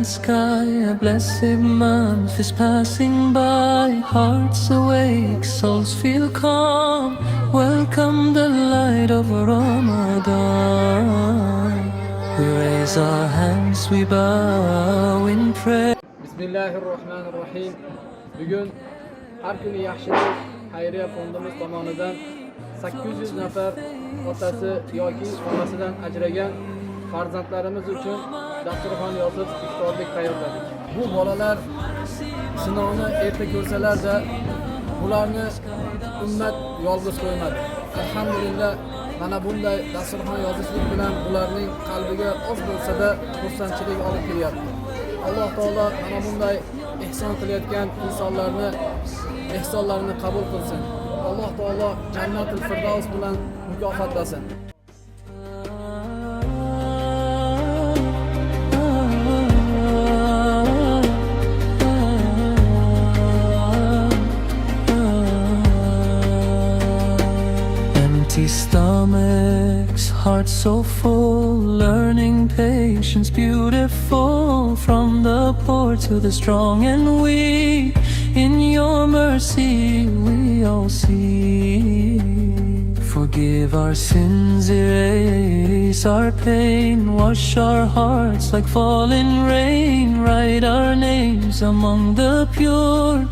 sky, a blessed month is passing by. Hearts awake, souls feel calm. Welcome the light of Ramadan. We raise our hands, we bow in prayer. Bismillahirrohmanirrohim. Bugun har kuni yaxshilik xayriya fondimiz tomonidan 800 nafar otasi yoki onasidan ajragan farzandlarimiz uchun dasturxon yozib iftorlik tayyorladik. Bu bolalar sinovni erta ko'rsalar-da, bularni ummat yolg'iz qo'ymadi. Alhamdulillah, mana bunday dasturxon yozishlik bilan ularning qalbiga oz bo'lsa-da xursandchilik olib kelyapti. Alloh taolo mana bunday ihson qilayotgan insonlarni ihsonlarini qabul qilsin. Alloh taolo jannatul firdavs bilan mukofotlasin. Empty stomachs, hearts so full, learning patience beautiful. From the poor to the strong and weak, in your mercy we all see. Forgive our sins, erase our pain, wash our hearts like falling rain. Write our names among the pure.